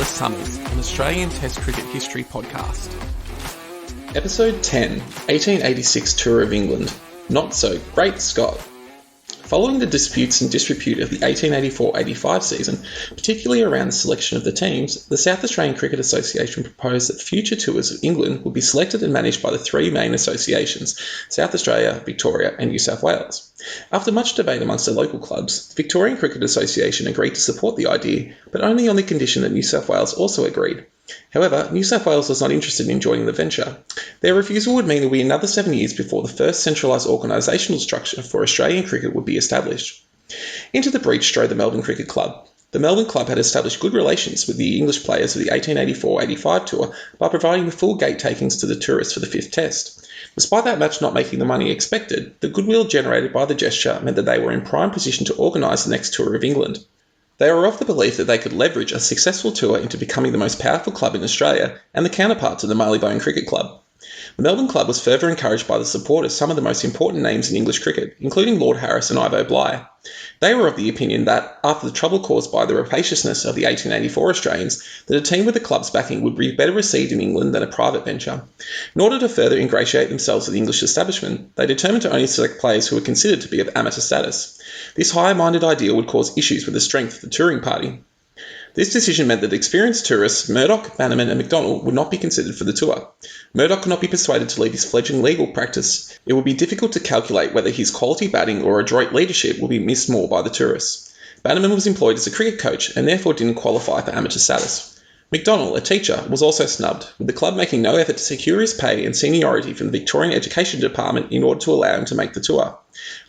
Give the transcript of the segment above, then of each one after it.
Endless Summers, an Australian Test cricket history podcast. Episode 10, 1886 Tour of England. Not so great Scott. Following the disputes and disrepute of the 1884-85 season, particularly around the selection of the teams, the South Australian Cricket Association proposed that future tours of England would be selected and managed by the three main associations, South Australia, Victoria and New South Wales. After much debate amongst the local clubs, the Victorian Cricket Association agreed to support the idea, but only on the condition that New South Wales also agreed. However, New South Wales was not interested in joining the venture. Their refusal would mean there would be another 7 years before the first centralised organisational structure for Australian cricket would be established. Into the breach strode the Melbourne Cricket Club. The Melbourne Club had established good relations with the English players of the 1884-85 tour by providing the full gate takings to the tourists for the fifth test. Despite that match not making the money expected, the goodwill generated by the gesture meant that they were in prime position to organise the next tour of England. They were of the belief that they could leverage a successful tour into becoming the most powerful club in Australia and the counterpart to the Marylebone Cricket Club. The Melbourne Club was further encouraged by the support of some of the most important names in English cricket, including Lord Harris and Ivo Bligh. They were of the opinion that, after the trouble caused by the rapaciousness of the 1884 Australians, that a team with the club's backing would be better received in England than a private venture. In order to further ingratiate themselves with the English establishment, they determined to only select players who were considered to be of amateur status. This high-minded ideal would cause issues with the strength of the touring party. This decision meant that experienced tourists Murdoch, Bannerman and McDonald would not be considered for the tour. Murdoch could not be persuaded to leave his fledgling legal practice. It would be difficult to calculate whether his quality batting or adroit leadership would be missed more by the tourists. Bannerman was employed as a cricket coach and therefore didn't qualify for amateur status. McDonald, a teacher, was also snubbed, with the club making no effort to secure his pay and seniority from the Victorian Education Department in order to allow him to make the tour.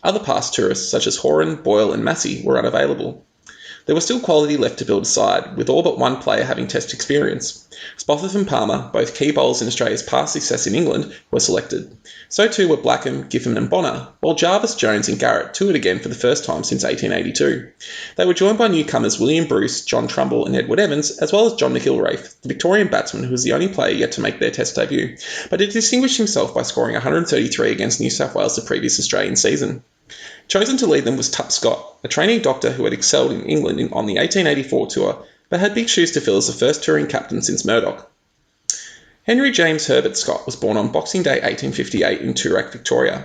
Other past tourists such as Horan, Boyle and Massey were unavailable. There was still quality left to build a side, with all but one player having test experience. Spofforth and Palmer, both key bowlers in Australia's past success in England, were selected. So too were Blackham, Giffen and Bonner, while Jarvis, Jones and Garrett toured again for the first time since 1882. They were joined by newcomers William Bruce, John Trumbull and Edward Evans, as well as John McIlwraith, the Victorian batsman who was the only player yet to make their test debut, but he distinguished himself by scoring 133 against New South Wales the previous Australian season. Chosen to lead them was Tup Scott, a trainee doctor who had excelled in England on the 1884 tour, but had big shoes to fill as the first touring captain since Murdoch. Henry James Herbert Scott was born on Boxing Day 1858 in Toorak, Victoria.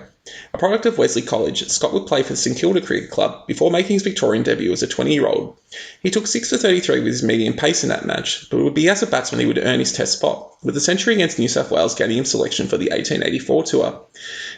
A product of Wesley College, Scott would play for the St Kilda Cricket Club before making his Victorian debut as a 20-year-old. He took 6 for 33 with his medium pace in that match, but it would be as a batsman he would earn his test spot, with a century against New South Wales gaining him selection for the 1884 tour.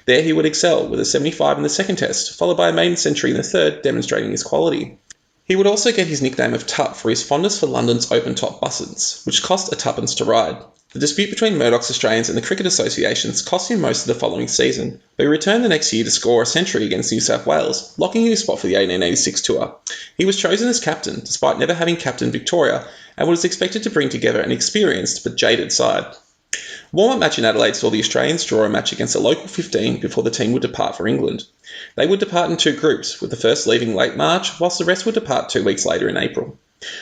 There he would excel, with a 75 in the second test, followed by a maiden century in the third, demonstrating his quality. He would also get his nickname of Tup for his fondness for London's open-top buses, which cost a tuppence to ride. The dispute between Murdoch's Australians and the Cricket Associations cost him most of the following season, but he returned the next year to score a century against New South Wales, locking in his spot for the 1886 tour. He was chosen as captain, despite never having captained Victoria, and was expected to bring together an experienced but jaded side. A warm-up match in Adelaide saw the Australians draw a match against a local 15 before the team would depart for England. They would depart in 2 groups, with the first leaving late March, whilst the rest would depart 2 weeks later in April.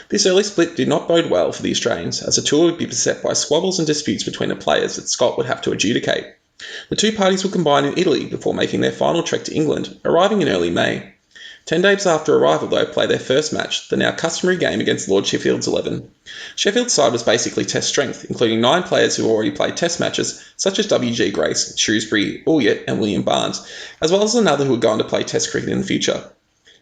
This early split did not bode well for the Australians, as the tour would be beset by squabbles and disputes between the players that Scott would have to adjudicate. The two parties would combine in Italy before making their final trek to England, arriving in early May. 10 days after arrival, though, play their first match, the now customary game against Lord Sheffield's 11. Sheffield's side was basically test strength, including 9 players who already played test matches, such as W.G. Grace, Shrewsbury, Ulliott and William Barnes, as well as another who would go on to play test cricket in the future.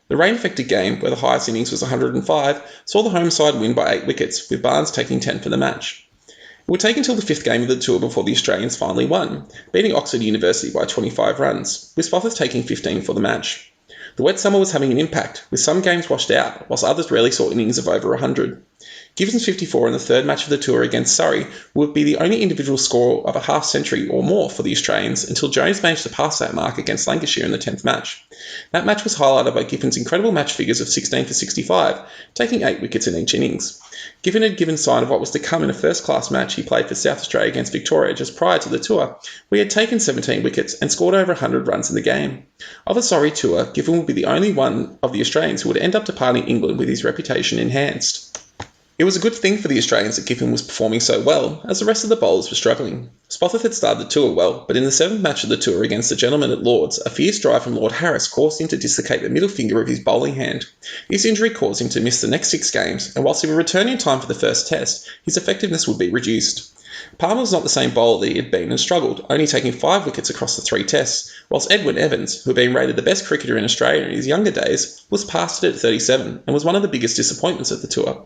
The rain-affected game, where the highest innings was 105, saw the home side win by 8 wickets, with Barnes taking 10 for the match. It would take until the 5th game of the tour before the Australians finally won, beating Oxford University by 25 runs, with Spofforth taking 15 for the match. The wet summer was having an impact, with some games washed out, whilst others rarely saw innings of over 100. Gibbons' 54 in the third match of the tour against Surrey would be the only individual score of a half-century or more for the Australians until Jones managed to pass that mark against Lancashire in the 10th match. That match was highlighted by Gibbons' incredible match figures of 16 for 65, taking 8 wickets in each innings. Giffen had given sign of what was to come in a first-class match he played for South Australia against Victoria just prior to the tour, where he had taken 17 wickets and scored over 100 runs in the game. Of the Surrey tour, Giffen would be the only one of the Australians who would end up departing England with his reputation enhanced. It was a good thing for the Australians that Giffen was performing so well, as the rest of the bowlers were struggling. Spofforth had started the tour well, but in the 7th match of the tour against the gentlemen at Lord's, a fierce drive from Lord Harris caused him to dislocate the middle finger of his bowling hand. This injury caused him to miss the next 6 games, and whilst he would return in time for the first test, his effectiveness would be reduced. Palmer was not the same bowler that he had been and struggled, only taking 5 wickets across the 3 tests, whilst Edwin Evans, who had been rated the best cricketer in Australia in his younger days, was past it at 37 and was one of the biggest disappointments of the tour.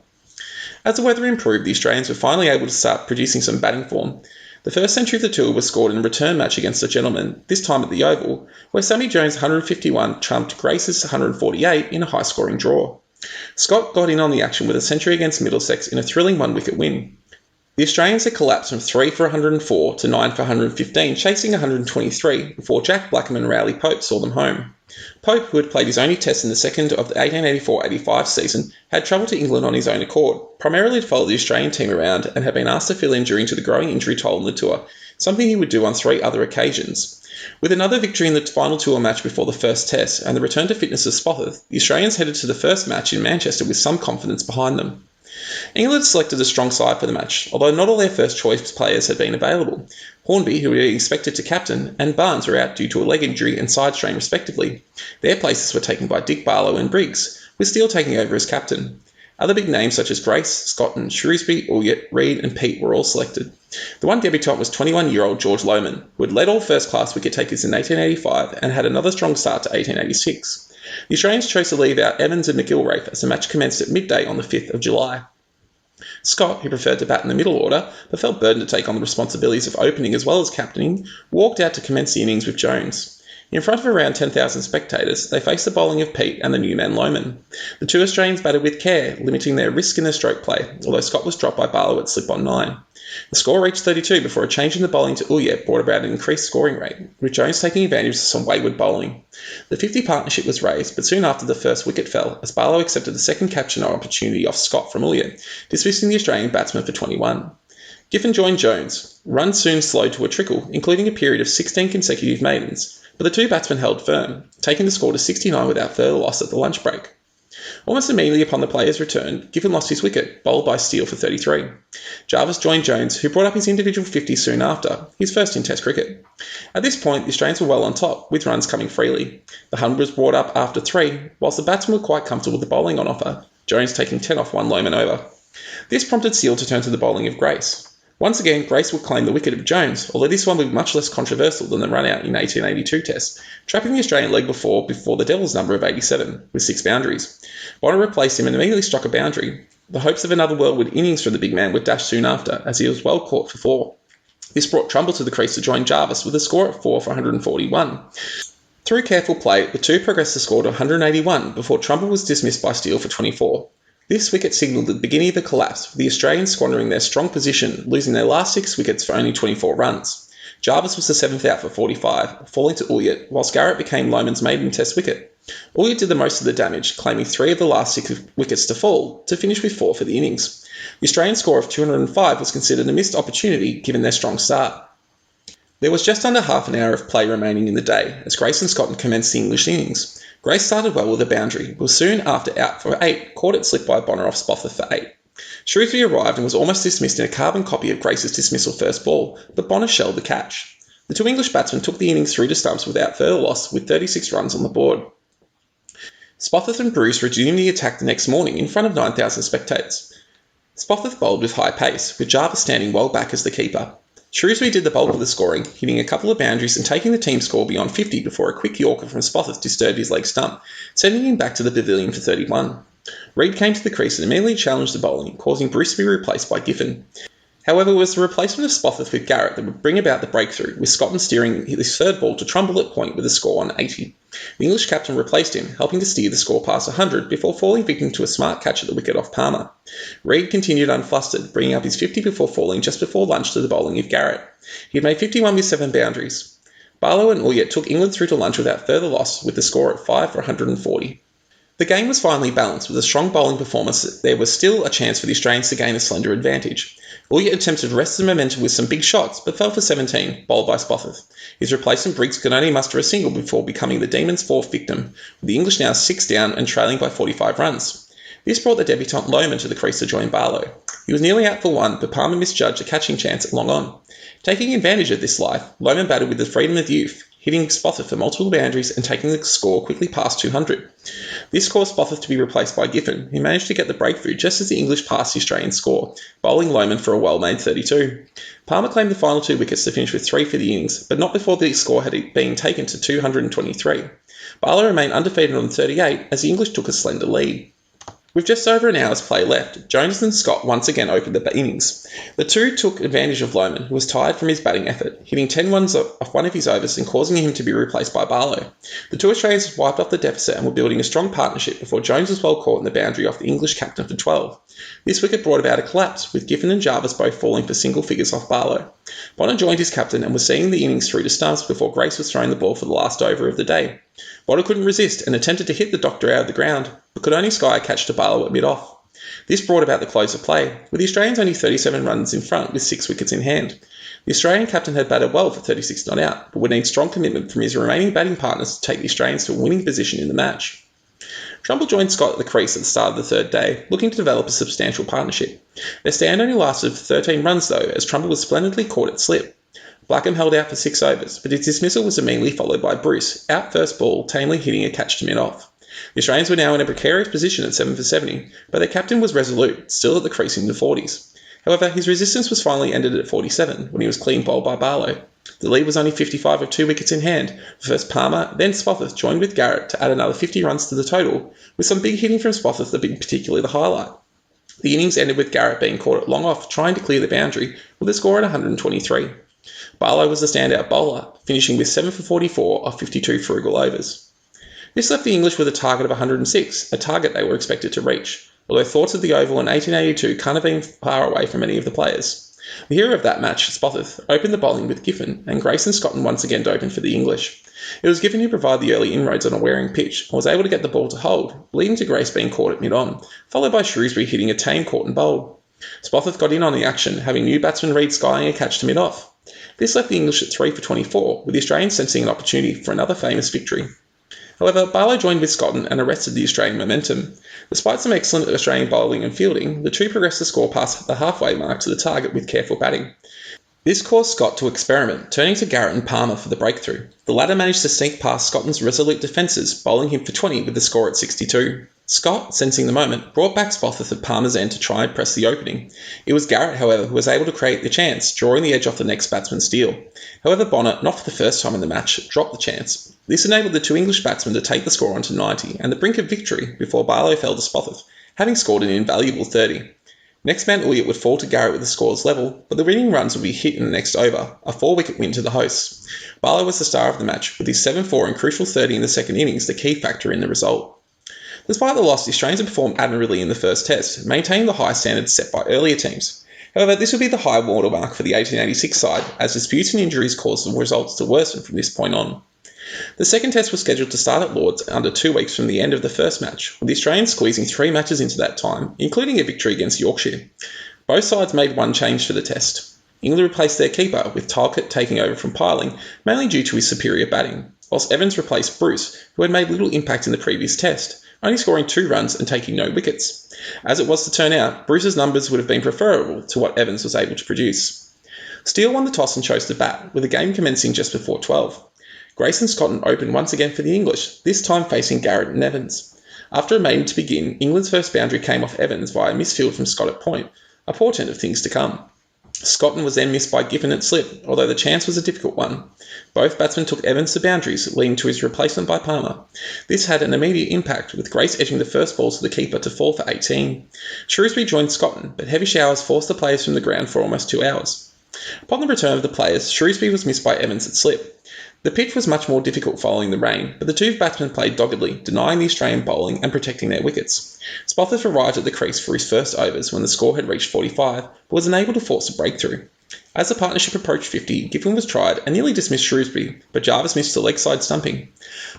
As the weather improved, the Australians were finally able to start producing some batting form. The first century of the tour was scored in a return match against the gentlemen, this time at the Oval, where Sammy Jones' 151 trumped Grace's 148 in a high-scoring draw. Scott got in on the action with a century against Middlesex in a thrilling 1-wicket win. The Australians had collapsed from 3 for 104 to 9 for 115, chasing 123, before Jack Blackham and Rowley Pope saw them home. Pope, who had played his only test in the second of the 1884-85 season, had travelled to England on his own accord, primarily to follow the Australian team around, and had been asked to fill in due to the growing injury toll on the tour, something he would do on 3 other occasions. With another victory in the final tour match before the first test and the return to fitness of Spofforth, the Australians headed to the first match in Manchester with some confidence behind them. England selected a strong side for the match, although not all their first choice players had been available. Hornby, who were expected to captain, and Barnes were out due to a leg injury and side strain respectively. Their places were taken by Dick Barlow and Briggs, with Steele taking over as captain. Other big names such as Grace, Scotton, Shrewsbury, Ulyett, Reid and Pete were all selected. The one debutant was 21-year-old George Lohmann, who had led all first-class wicket-takers in 1885 and had another strong start to 1886. The Australians chose to leave out Evans and McIlwraith as the match commenced at midday on the 5th of July. Scott, who preferred to bat in the middle order, but felt burdened to take on the responsibilities of opening as well as captaining, walked out to commence the innings with Jones. In front of around 10,000 spectators, they faced the bowling of Pete and the new man Lohmann. The 2 Australians batted with care, limiting their risk in their stroke play, although Scott was dropped by Barlow at slip on 9. The score reached 32 before a change in the bowling to Ulyett brought about an increased scoring rate, with Jones taking advantage of some wayward bowling. The 50 partnership was raised, but soon after the first wicket fell, as Barlow accepted the second capture opportunity off Scott from Ulyett, dismissing the Australian batsman for 21. Giffen joined Jones. Runs soon slowed to a trickle, including a period of 16 consecutive maidens, but the 2 batsmen held firm, taking the score to 69 without further loss at the lunch break. Almost immediately upon the player's return, Giffen lost his wicket, bowled by Steele for 33. Jarvis joined Jones, who brought up his individual 50 soon after, his first in Test cricket. At this point, the Australians were well on top, with runs coming freely. The 100 was brought up after 3, whilst the batsmen were quite comfortable with the bowling on offer, Jones taking 10 off one Lohmann over. This prompted Steele to turn to the bowling of Grace. Once again, Grace would claim the wicket of Jones, although this one would be much less controversial than the run-out in 1882 Test, trapping the Australian leg before the Devils' number of 87, with 6 boundaries. Bonner replaced him and immediately struck a boundary. The hopes of another Worldwood innings from the big man were dashed soon after, as he was well caught for 4. This brought Trumbull to the crease to join Jarvis, with a score at 4 for 141. Through careful play, the 2 progressed the score to 181, before Trumbull was dismissed by Steele for 24. This wicket signalled the beginning of the collapse, with the Australians squandering their strong position, losing their last 6 wickets for only 24 runs. Jarvis was the 7th out for 45, falling to Ulyett, whilst Garrett became Lohmann's maiden Test wicket. Ulyett did the most of the damage, claiming 3 of the last 6 wickets to fall, to finish with 4 for the innings. The Australian score of 205 was considered a missed opportunity, given their strong start. There was just under half an hour of play remaining in the day, as Grace and Scotton commenced the English innings. Grace started well with a boundary, but was soon after out for 8, caught at slip by Bonner off Spofforth for 8. Shrewsbury arrived and was almost dismissed in a carbon copy of Grace's dismissal first ball, but Bonner shelled the catch. The 2 English batsmen took the innings through to stumps without further loss, with 36 runs on the board. Spofforth and Bruce resumed the attack the next morning in front of 9,000 spectators. Spofforth bowled with high pace, with Jarvis standing well back as the keeper. Shrewsbury did the bulk of the scoring, hitting a couple of boundaries and taking the team score beyond 50 before a quick Yorker from Spofforth disturbed his leg stump, sending him back to the pavilion for 31. Reid came to the crease and immediately challenged the bowling, causing Bruce to be replaced by Giffen. However, it was the replacement of Spofforth with Garrett that would bring about the breakthrough, with Scotton steering his third ball to Trumbull at point with a score on 80. The English captain replaced him, helping to steer the score past 100 before falling victim to a smart catch at the wicket off Palmer. Reid continued unflustered, bringing up his 50 before falling just before lunch to the bowling of Garrett. He had made 51 with 7 boundaries. Barlow and Ulyett took England through to lunch without further loss, with the score at 5 for 140. The game was finally balanced. With a strong bowling performance, there was still a chance for the Australians to gain a slender advantage. Ulyett attempted to wrest the momentum with some big shots, but fell for 17, bowled by Spofforth. His replacement Briggs could only muster a single before becoming the Demons' 4th victim, with the English now 6 down and trailing by 45 runs. This brought the debutant Lohmann to the crease to join Barlow. He was nearly out for one, but Palmer misjudged a catching chance at long on. Taking advantage of this life, Lohmann batted with the freedom of youth, hitting Spofforth for multiple boundaries and taking the score quickly past 200. This caused Spofforth to be replaced by Giffen, who managed to get the breakthrough just as the English passed the Australian score, bowling Lohmann for a well-made 32. Palmer claimed the final 2 wickets to finish with 3 for the innings, but not before the score had been taken to 223. Barlow remained undefeated on 38 as the English took a slender lead. With just over an hour's play left, Jones and Scott once again opened the innings. The two took advantage of Lohmann, who was tired from his batting effort, hitting 10 runs off one of his overs and causing him to be replaced by Barlow. The two Australians had wiped off the deficit and were building a strong partnership before Jones was well caught in the boundary off the English captain for 12. This wicket brought about a collapse, with Giffen and Jarvis both falling for single figures off Barlow. Bonner joined his captain and was seeing the innings through to stumps before Grace was throwing the ball for the last over of the day. Bonner couldn't resist and attempted to hit the doctor out of the ground, but could only sky a catch to Barlow at mid-off. This brought about the close of play, with the Australians only 37 runs in front with 6 wickets in hand. The Australian captain had batted well for 36 not out, but would need strong commitment from his remaining batting partners to take the Australians to a winning position in the match. Trumbull joined Scott at the crease at the start of the third day, looking to develop a substantial partnership. Their stand only lasted for 13 runs though, as Trumbull was splendidly caught at slip. Blackham held out for 6 overs, but his dismissal was immediately followed by Bruce, out first ball, tamely hitting a catch to mid-off. The Australians were now in a precarious position at 7 for 70, but their captain was resolute, still at the crease in the 40s. However, his resistance was finally ended at 47, when he was clean bowled by Barlow. The lead was only 55 with 2 wickets in hand. First Palmer, then Spofforth joined with Garrett to add another 50 runs to the total, with some big hitting from Spofforth being particularly the highlight. The innings ended with Garrett being caught at long off, trying to clear the boundary, with a score at 123. Barlow was the standout bowler, finishing with 7 for 44 off 52 frugal overs. This left the English with a target of 106, a target they were expected to reach, although thoughts of the Oval in 1882 can't have been far away from any of the players. The hero of that match, Spofforth, opened the bowling with Giffen, and Grace and Scotland once again opened for the English. It was Giffen who provided the early inroads on a wearing pitch and was able to get the ball to hold, leading to Grace being caught at mid-on, followed by Shrewsbury hitting a tame caught and bowled. Spofforth got in on the action, having new batsman Reid skying a catch to mid-off. This left the English at 3 for 24, with the Australians sensing an opportunity for another famous victory. However, Barlow joined with Scotland and arrested the Australian momentum. Despite some excellent Australian bowling and fielding, the two progressed the score past the halfway mark to the target with careful batting. This caused Scott to experiment, turning to Garrett and Palmer for the breakthrough. The latter managed to sneak past Scotland's resolute defences, bowling him for 20 with the score at 62. Scott, sensing the moment, brought back Spofforth at Palmer's end to try and press the opening. It was Garrett, however, who was able to create the chance, drawing the edge off the next batsman's steal. However, Bonner, not for the first time in the match, dropped the chance. This enabled the two English batsmen to take the score onto 90 and the brink of victory before Barlow fell to Spofforth, having scored an invaluable 30. Next man Elliott would fall to Garrett with the scores level, but the winning runs would be hit in the next over, a 4-wicket win to the hosts. Barlow was the star of the match, with his 7-4 and crucial 30 in the second innings the key factor in the result. Despite the loss, the Australians had performed admirably in the first test, maintaining the high standards set by earlier teams. However, this would be the high watermark for the 1886 side, as disputes and injuries caused the results to worsen from this point on. The second test was scheduled to start at Lord's under 2 weeks from the end of the first match, with the Australians squeezing 3 matches into that time, including a victory against Yorkshire. Both sides made one change for the test. England replaced their keeper, with Talcott taking over from Piling, mainly due to his superior batting, whilst Evans replaced Bruce, who had made little impact in the previous test, only scoring 2 runs and taking no wickets. As it was to turn out, Bruce's numbers would have been preferable to what Evans was able to produce. Steele won the toss and chose to bat, with the game commencing just before 12. Grace and Scotland opened once again for the English, this time facing Garrett and Evans. After a maiden to begin, England's first boundary came off Evans via a misfield from Scott at point, a portent of things to come. Scotland was then missed by Giffen at slip, although the chance was a difficult one. Both batsmen took Evans to boundaries, leading to his replacement by Palmer. This had an immediate impact, with Grace edging the first ball to the keeper to fall for 18. Shrewsbury joined Scotland, but heavy showers forced the players from the ground for almost 2 hours. Upon the return of the players, Shrewsbury was missed by Evans at slip. The pitch was much more difficult following the rain, but the two batsmen played doggedly, denying the Australian bowling and protecting their wickets. Spofforth arrived at the crease for his first overs when the score had reached 45, but was unable to force a breakthrough. As the partnership approached 50, Giffen was tried and nearly dismissed Shrewsbury, but Jarvis missed a leg side stumping.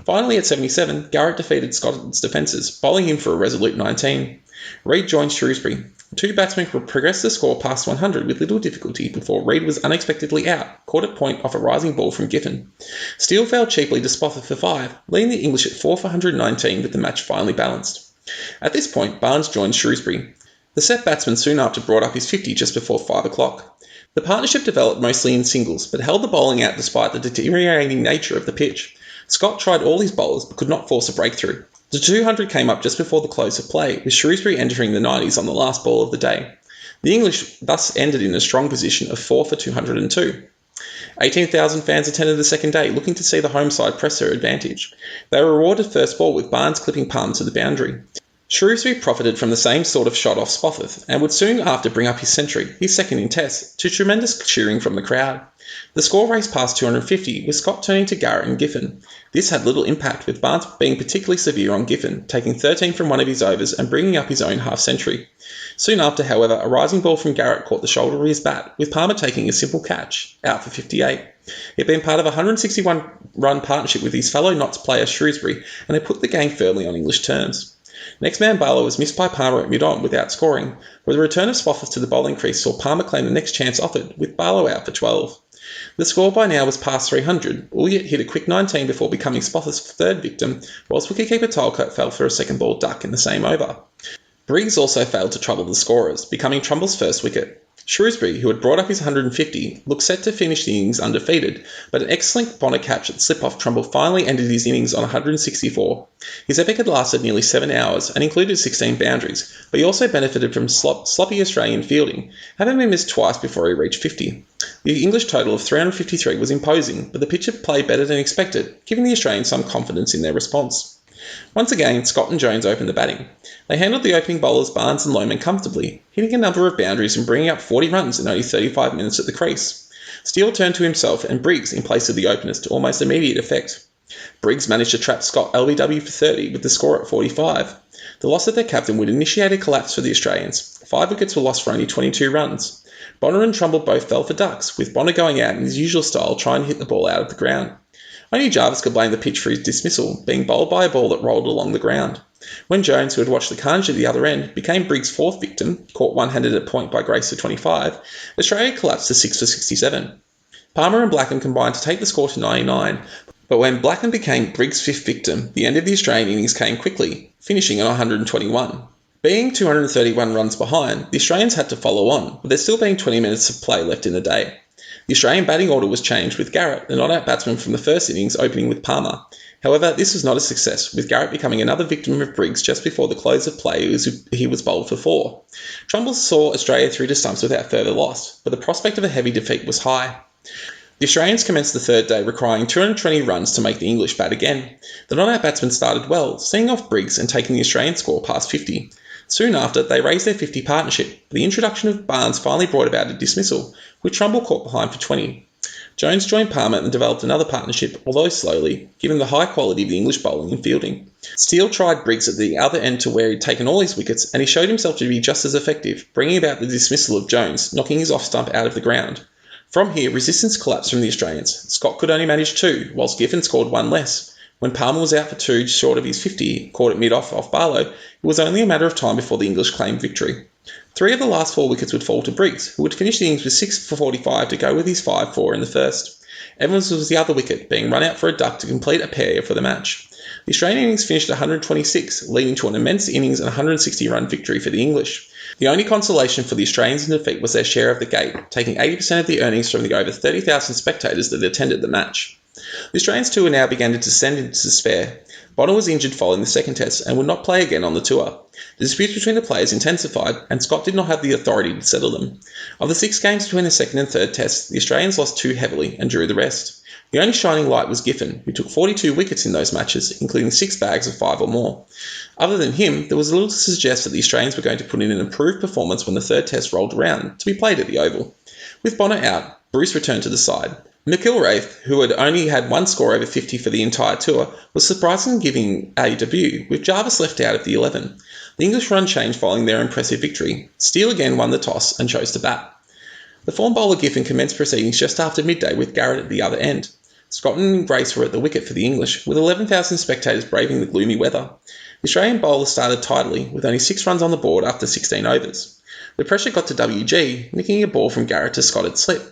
Finally, at 77, Garrett defeated Scotland's defences, bowling him for a resolute 19. Reid joined Shrewsbury. The two batsmen progressed the score past 100 with little difficulty before Reid was unexpectedly out, caught at point off a rising ball from Giffen. Steele failed cheaply to Spofforth for 5, leaving the English at 4 for 119 with the match finally balanced. At this point, Barnes joined Shrewsbury. The set batsman soon after brought up his 50 just before 5 o'clock. The partnership developed mostly in singles, but held the bowling out despite the deteriorating nature of the pitch. Scott tried all his bowlers but could not force a breakthrough. The 200 came up just before the close of play, with Shrewsbury entering the 90s on the last ball of the day. The English thus ended in a strong position of 4 for 202. 18,000 fans attended the second day, looking to see the home side press their advantage. They were rewarded first ball with Barnes clipping Palmer to the boundary. Shrewsbury profited from the same sort of shot off Spofforth and would soon after bring up his century, his second in Test, to tremendous cheering from the crowd. The score raced past 250, with Scott turning to Garrett and Giffen. This had little impact, with Barnes being particularly severe on Giffen, taking 13 from one of his overs and bringing up his own half-century. Soon after, however, a rising ball from Garrett caught the shoulder of his bat, with Palmer taking a simple catch, out for 58. He had been part of a 161-run partnership with his fellow Notts player Shrewsbury, and had put the game firmly on English terms. Next man Barlow was missed by Palmer at mid-on without scoring, but the return of Spofforth to the bowling crease saw Palmer claim the next chance offered, with Barlow out for 12. The score by now was past 300. Ulliott hit a quick 19 before becoming Spofforth's third victim, whilst wicketkeeper Talcott fell for a second ball duck in the same over. Briggs also failed to trouble the scorers, becoming Trumble's first wicket. Shrewsbury, who had brought up his 150, looked set to finish the innings undefeated, but an excellent Bonner catch at slip-off Trumble finally ended his innings on 164. His epic had lasted nearly 7 hours and included 16 boundaries, but he also benefited from sloppy Australian fielding, having been missed twice before he reached 50. The English total of 353 was imposing, but the pitch had played better than expected, giving the Australians some confidence in their response. Once again, Scott and Jones opened the batting. They handled the opening bowlers Barnes and Lohmann comfortably, hitting a number of boundaries and bringing up 40 runs in only 35 minutes at the crease. Steele turned to himself and Briggs in place of the openers to almost immediate effect. Briggs managed to trap Scott LBW for 30 with the score at 45. The loss of their captain would initiate a collapse for the Australians. 5 wickets were lost for only 22 runs. Bonner and Trumble both fell for ducks, with Bonner going out in his usual style trying to hit the ball out of the ground. Only Jarvis could blame the pitch for his dismissal, being bowled by a ball that rolled along the ground. When Jones, who had watched the carnage at the other end, became Briggs' fourth victim, caught one-handed at point by Grace for 25, Australia collapsed to 6 for 67. Palmer and Blackham combined to take the score to 99, but when Blackham became Briggs' fifth victim, the end of the Australian innings came quickly, finishing on 121. Being 231 runs behind, the Australians had to follow on, with there still being 20 minutes of play left in the day. The Australian batting order was changed, with Garrett, the not-out batsman from the first innings, opening with Palmer. However, this was not a success, with Garrett becoming another victim of Briggs just before the close of play as he was bowled for 4. Trumble saw Australia through to stumps without further loss, but the prospect of a heavy defeat was high. The Australians commenced the third day requiring 220 runs to make the English bat again. The not-out batsmen started well, seeing off Briggs and taking the Australian score past 50. Soon after, they raised their 50 partnership. The introduction of Barnes finally brought about a dismissal, with Trumble caught behind for 20. Jones joined Palmer and developed another partnership, although slowly, given the high quality of the English bowling and fielding. Steele tried Briggs at the other end to where he'd taken all his wickets, and he showed himself to be just as effective, bringing about the dismissal of Jones, knocking his off stump out of the ground. From here, resistance collapsed from the Australians. Scott could only manage 2, whilst Giffen scored 1 less. When Palmer was out for 2 short of his 50, caught at mid-off off Barlow, it was only a matter of time before the English claimed victory. 3 of the last 4 wickets would fall to Briggs, who would finish the innings with 6 for 45 to go with his 5-4 in the first. Evans was the other wicket, being run out for a duck to complete a pair for the match. The Australian innings finished at 126, leading to an immense innings and 160-run victory for the English. The only consolation for the Australians in defeat was their share of the gate, taking 80% of the earnings from the over 30,000 spectators that attended the match. The Australians too now began to descend into despair. Bonner was injured following the second test and would not play again on the tour. The disputes between the players intensified, and Scott did not have the authority to settle them. Of the 6 games between the second and third tests, the Australians lost 2 heavily and drew the rest. The only shining light was Giffen, who took 42 wickets in those matches, including 6 bags of 5 or more. Other than him, there was little to suggest that the Australians were going to put in an improved performance when the third test rolled around, to be played at the Oval. With Bonner out, Bruce returned to the side. McIlraith, who had only had 1 score over 50 for the entire tour, was surprising in giving a debut, with Jarvis left out of the 11. The English run changed following their impressive victory. Steele again won the toss and chose to bat. The form bowler Giffen commenced proceedings just after midday with Garrett at the other end. Scott and Grace were at the wicket for the English, with 11,000 spectators braving the gloomy weather. The Australian bowlers started tidily, with only 6 runs on the board after 16 overs. The pressure got to WG, nicking a ball from Garrett to Scott at slip.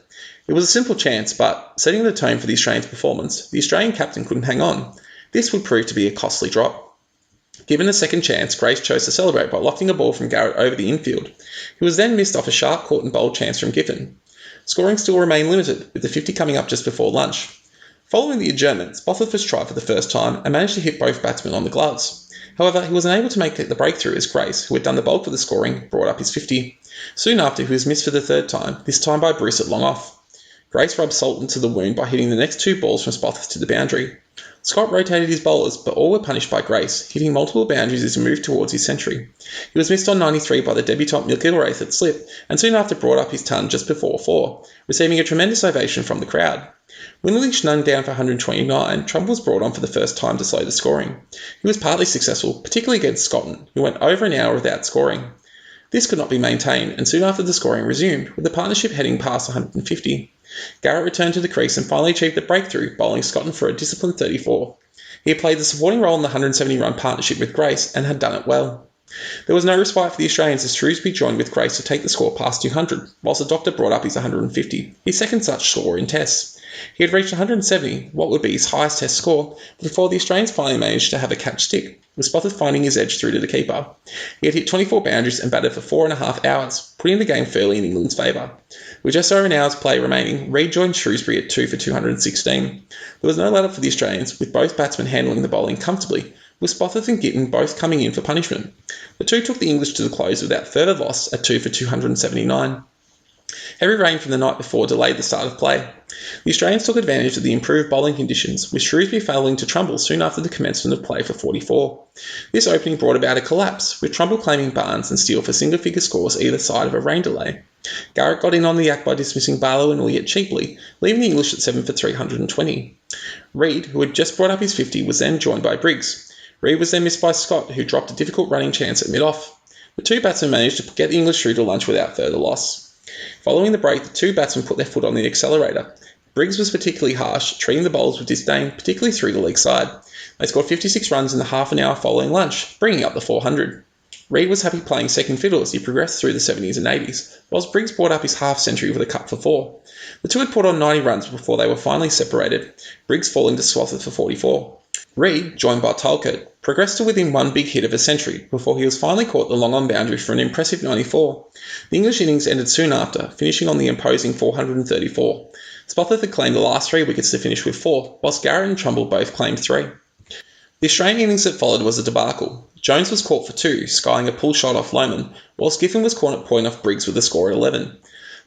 It was a simple chance, but setting the tone for the Australians' performance, the Australian captain couldn't hang on. This would prove to be a costly drop. Given a second chance, Grace chose to celebrate by lofting a ball from Garrett over the infield. He was then missed off a sharp caught and bowled chance from Giffen. Scoring still remained limited, with the 50 coming up just before lunch. Following the adjournment, Spofforth was tried for the first time and managed to hit both batsmen on the gloves. However, he was unable to make the breakthrough as Grace, who had done the bulk of the scoring, brought up his 50. Soon after, he was missed for the third time, this time by Bruce at long off. Grace rubbed salt into the wound by hitting the next two balls from Spofforth to the boundary. Scott rotated his bowlers, but all were punished by Grace, hitting multiple boundaries as he moved towards his century. He was missed on 93 by the debutant McIlwraith at slip, and soon after brought up his ton just before 4, receiving a tremendous ovation from the crowd. When Lynch nung down for 129, Trumbull was brought on for the first time to slow the scoring. He was partly successful, particularly against Scotland, who went over an hour without scoring. This could not be maintained, and soon after the scoring resumed, with the partnership heading past 150. Garrett returned to the crease and finally achieved the breakthrough, bowling Scotland for a disciplined 34. He had played the supporting role in the 170-run partnership with Grace and had done it well. There was no respite for the Australians as Shrewsbury joined with Grace to take the score past 200, whilst the Doctor brought up his 150, his second such score in Tests. He had reached 170, what would be his highest Test score, before the Australians finally managed to have a catch stick, with Spofforth finding his edge through to the keeper. He had hit 24 boundaries and batted for 4.5 hours, putting the game fairly in England's favour. With just over an hour's play remaining, Reid joined Shrewsbury at 2 for 216. There was no let-up for the Australians, with both batsmen handling the bowling comfortably, with Spofforth and Gittin both coming in for punishment. The two took the English to the close without further loss at 2 for 279. Heavy rain from the night before delayed the start of play. The Australians took advantage of the improved bowling conditions, with Shrewsbury failing to Trumbull soon after the commencement of play for 44. This opening brought about a collapse, with Trumbull claiming Barnes and Steele for single-figure scores either side of a rain delay. Garrett got in on the act by dismissing Barlow and Elliott cheaply, leaving the English at 7 for 320. Reid, who had just brought up his 50, was then joined by Briggs. Reid was then missed by Scott, who dropped a difficult running chance at mid-off. The two batsmen managed to get the English through to lunch without further loss. Following the break, the two batsmen put their foot on the accelerator. Briggs was particularly harsh, treating the bowlers with disdain, particularly through the leg side. They scored 56 runs in the half an hour following lunch, bringing up the 400. Reid was happy playing second fiddle as he progressed through the 70s and 80s, whilst Briggs brought up his half-century with a cut for 4. The two had put on 90 runs before they were finally separated, Briggs falling to Spofforth for 44. Reid, joined by Talcott, progressed to within one big hit of a century before he was finally caught the long-on boundary for an impressive 94. The English innings ended soon after, finishing on the imposing 434. Spofforth had claimed the last 3 wickets to finish with 4, whilst Garrett and Trumbull both claimed 3. The Australian innings that followed was a debacle. Jones was caught for 2, skying a pull shot off Lohmann, whilst Giffen was caught at point off Briggs with a score at 11.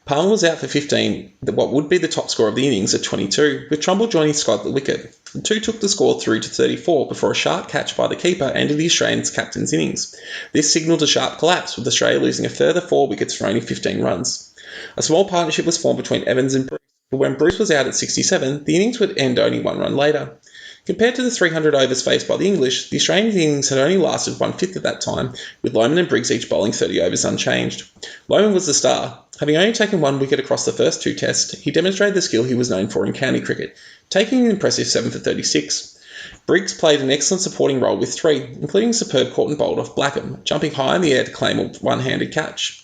Palmer was out for 15, what would be the top score of the innings at 22, with Trumbull joining Scott at the wicket. The two took the score through to 34 before a sharp catch by the keeper ended the Australians' captain's innings. This signalled a sharp collapse, with Australia losing a further 4 wickets for only 15 runs. A small partnership was formed between Evans and Bruce, but when Bruce was out at 67, the innings would end only 1 run later. Compared to the 300 overs faced by the English, the Australian innings had only lasted 1/5 at that time, with Lohmann and Briggs each bowling 30 overs unchanged. Lohmann was the star. Having only taken 1 wicket across the first 2 tests, he demonstrated the skill he was known for in county cricket, taking an impressive 7 for 36. Briggs played an excellent supporting role with 3, including a superb caught and bowled off Blackham, jumping high in the air to claim a one-handed catch.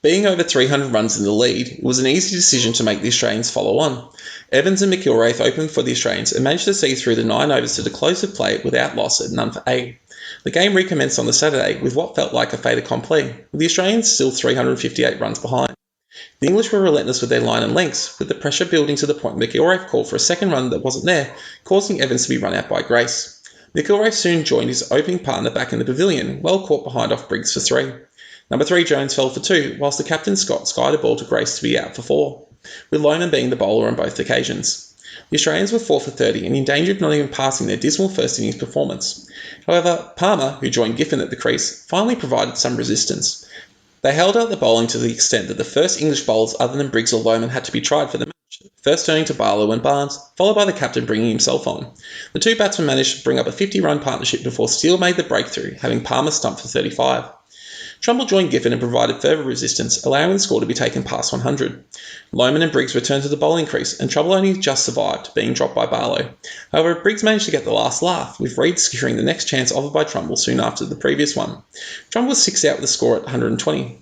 Being over 300 runs in the lead, it was an easy decision to make the Australians follow on. Evans and McIlwraith opened for the Australians and managed to see through the 9 overs to the close of play without loss at none for 8. The game recommenced on the Saturday with what felt like a fait accompli, with the Australians still 358 runs behind. The English were relentless with their line and lengths, with the pressure building to the point McIlwraith called for a second run that wasn't there, causing Evans to be run out by Grace. McIlwraith soon joined his opening partner back in the pavilion, well caught behind off Briggs for 3. Number 3 Jones fell for 2, whilst the captain Scott skied a ball to Grace to be out for 4, with Lohmann being the bowler on both occasions. The Australians were 4 for 30 and in danger of not even passing their dismal first innings performance. However, Palmer, who joined Giffen at the crease, finally provided some resistance. They held out the bowling to the extent that the first English bowlers other than Briggs or Lohmann had to be tried for the match, first turning to Barlow and Barnes, followed by the captain bringing himself on. The two batsmen managed to bring up a 50-run partnership before Steele made the breakthrough, having Palmer stumped for 35. Trumbull joined Giffen and provided further resistance, allowing the score to be taken past 100. Lohmann and Briggs returned to the bowling crease, and Trumbull only just survived, being dropped by Barlow. However, Briggs managed to get the last laugh, with Reid securing the next chance offered by Trumbull soon after the previous one. Trumbull was 6 out with the score at 120.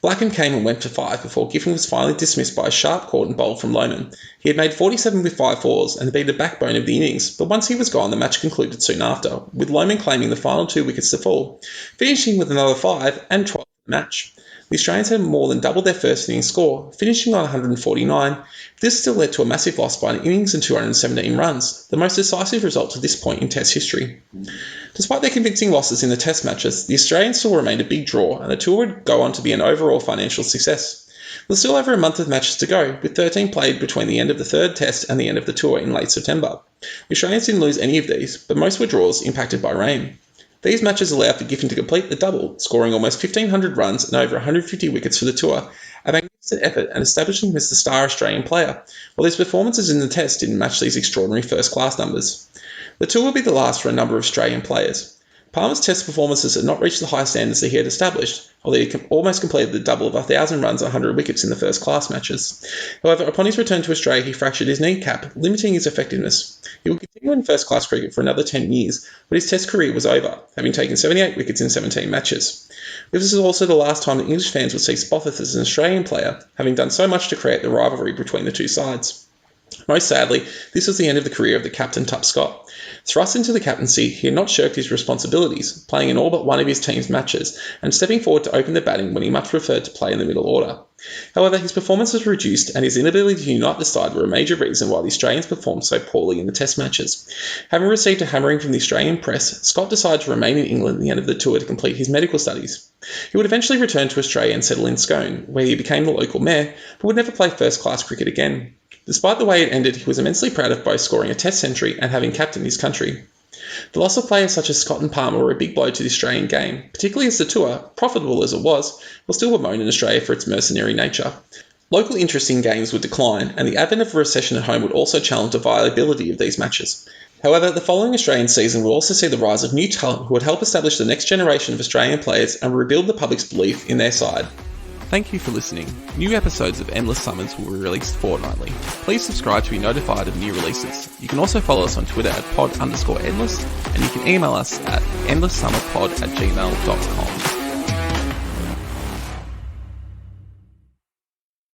Blackham came and went for 5 before Giffen was finally dismissed by a sharp caught and bowled from Lohmann. He had made 47 with 5 fours and had been the backbone of the innings, but once he was gone, the match concluded soon after, with Lohmann claiming the final 2 wickets to fall, finishing with another 5 and 12 for the match. The Australians had more than doubled their first innings score, finishing on 149. This still led to a massive loss by an innings and 217 runs, the most decisive result to this point in Test history. Despite their convincing losses in the Test matches, the Australians still remained a big draw, and the tour would go on to be an overall financial success. With still over a month of matches to go, with 13 played between the end of the third Test and the end of the tour in late September. The Australians didn't lose any of these, but most were draws impacted by rain. These matches allowed for Giffen to complete the double, scoring almost 1,500 runs and over 150 wickets for the tour, a magnificent effort and establishing him as the star Australian player, while his performances in the Test didn't match these extraordinary first-class numbers. The tour would be the last for a number of Australian players. Palmer's Test performances had not reached the high standards that he had established, although he almost completed the double of 1,000 runs and 100 wickets in the first-class matches. However, upon his return to Australia, he fractured his kneecap, limiting his effectiveness. He would continue in first-class cricket for another 10 years, but his Test career was over, having taken 78 wickets in 17 matches. This was also the last time that English fans would see Spofforth as an Australian player, having done so much to create the rivalry between the two sides. Most sadly, this was the end of the career of the captain Tup Scott. Thrust into the captaincy, he had not shirked his responsibilities, playing in all but one of his team's matches, and stepping forward to open the batting when he much preferred to play in the middle order. However, his performance was reduced, and his inability to unite the side were a major reason why the Australians performed so poorly in the Test matches. Having received a hammering from the Australian press, Scott decided to remain in England at the end of the tour to complete his medical studies. He would eventually return to Australia and settle in Scone, where he became the local mayor, but would never play first-class cricket again. Despite the way it ended, he was immensely proud of both scoring a Test century and having captained his country. The loss of players such as Scott and Palmer were a big blow to the Australian game, particularly as the tour, profitable as it was still bemoaned in Australia for its mercenary nature. Local interest in games would decline, and the advent of a recession at home would also challenge the viability of these matches. However, the following Australian season would also see the rise of new talent who would help establish the next generation of Australian players and rebuild the public's belief in their side. Thank you for listening. New episodes of Endless Summons will be released fortnightly. Please subscribe to be notified of new releases. You can also follow us on Twitter at pod_endless, and you can email us at endlesssummerpod@gmail.com.